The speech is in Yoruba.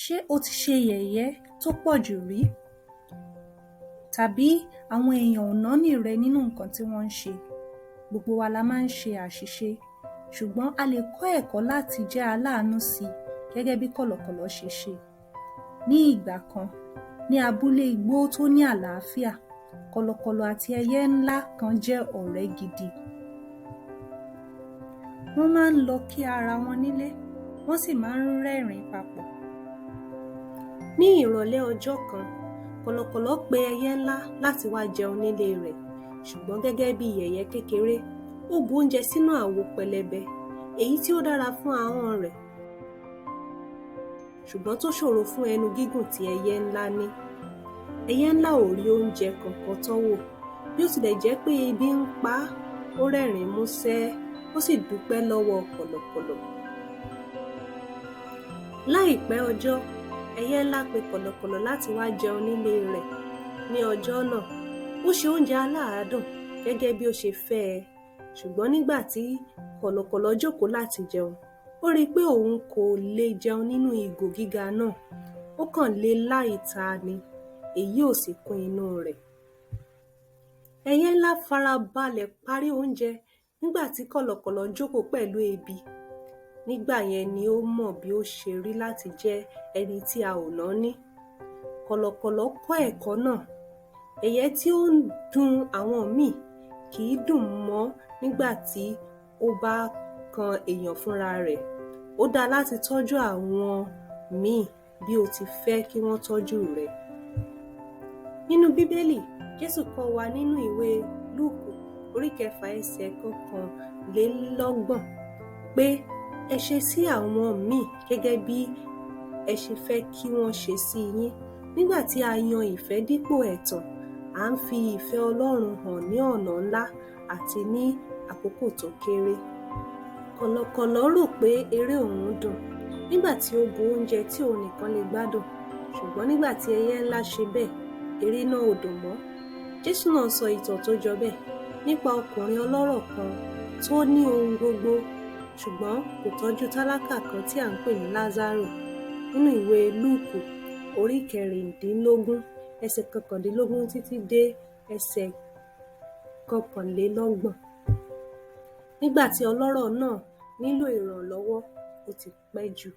Ṣé o ti ṣe yẹ̀yẹ́ tó pọ̀ jù rí? Tàbí àwọn èèyàn ò náání rẹ nínú nǹkan tí wọ́n ń ṣe? Gbogbo wa la máa ń ṣe àṣìṣe, ṣùgbọ́n a lè kọ́ ẹ̀kọ́ láti jẹ́ aláàánú sí i gẹ́gẹ́ bí kọ̀lọ̀kọ̀lọ̀ ṣe ṣe. Ní ìgbà kan, ní abúlé igbó tó ní àlàáfíà, kọ̀lọ̀kọ̀lọ̀ àti ẹyẹ ńlá kan jẹ́ ọ̀rẹ́ gidi. Wọ́n máa ń lọ kí ara wọn nílé, wọ́n sì máa ń rẹ́rìn-ín papọ̀. Ní ìrọ̀lẹ́ ọjọ́ kan, kọ̀lọ̀kọ̀lọ̀ pe ẹyẹ ńlá láti wá jẹun nílé rẹ̀, ṣùgbọ́n gẹ́gẹ́ bí yẹ̀yẹ́ kékeré, ó bu oúnjẹ sínú àwo pẹlẹbẹ, èyí tí ó dára fún ahọ́n rẹ̀, ṣùgbọ́n tó ṣòro fún ẹnu gígùn tí ẹyẹ ńlá ní. Ẹyẹ ńlá ò rí oúnjẹ kankan tọ́wò, bí ó tilẹ̀ jẹ́ pé ebi ń pa á, ó rẹ́rìn-ín músẹ́, ó sì dúpẹ́ lọ́wọ́ kọ̀lọ̀kọ̀lọ̀. Láìpẹ́ ọjọ́, ẹyẹ ńlá pe kọ̀lọ̀kọ̀lọ̀ láti wá jẹun nílé rẹ̀. Ní ọjọ́ náà, ó ṣe oúnjẹ aládùn gẹ́gẹ́ bí ó ṣe fẹ́ ẹ, ṣùgbọ́n nígbà tí kọ̀lọ̀kọ̀lọ̀ jókòó láti jẹun, ó rí i pé òun kò lè jẹun nínú ìgò gíga náà, ó kàn lé láìta ni, èyí ò sì kún inú rẹ̀. Ẹyẹ ńlá farabalẹ̀ parí oúnjẹ nígbà tí kọ̀lọ̀kọ̀lọ̀ jókòó pẹ̀lú ebi. Nígbà yẹn ni ó mọ̀ bí ó ṣe rí láti jẹ́ ẹni tí a ò náání. Kọ̀lọ̀kọ̀lọ̀ kọ́ ẹ̀kọ́ náà. Ẹyẹ tí ó ń dun àwọn míì kì í dùn mọ́ nígbà tí ó bá kan èèyàn fúnra rẹ̀. Ó dáa láti tọ́jú àwọn míì bí o ti fẹ́ kí wọ́n tọ́jú rẹ. Nínú Bíbélì, Jésù kọ́ wa nínú ìwé Lúùkù orí 6 ẹsẹ̀ 21 pé ẹ ṣe sí àwọn míì gẹ́gẹ́ bí ẹ ṣe fẹ́ kí wọ́n ṣe sí yín. Nígbà tí a yan ìfẹ́ dípò ẹ̀tàn, à ń fi ìfẹ́ Ọlọ́run hàn ní ọ̀nà ńlá àti ní àkókò tó kéré. Kọ̀lọ̀kọ̀lọ̀ rò pé eré òun dùn nígbà tí ó bu oúnjẹ tí òun nìkan lè gbádùn, ṣùgbọ́n nígbà tí ẹyẹ ńlá ṣe bẹ́ẹ̀, eré náà ò dùn mọ́. Jésù náà sọ ìtàn tó jọ bẹ́ẹ̀ nípa ọkùnrin ọlọ́rọ̀ kan tó ní ohun gbogbo, ṣùgbọ́n kò tọ́jú tálákà kan tí à ń pè ní Lázárù. Nínú ìwé Lúùkù orí 16 ẹsẹ̀ 19 títí dé ẹsẹ̀ 21. Nígbà tí ọlọ́rọ̀ náà nílò ìrànlọ́wọ́, ó ti pẹ́ jù.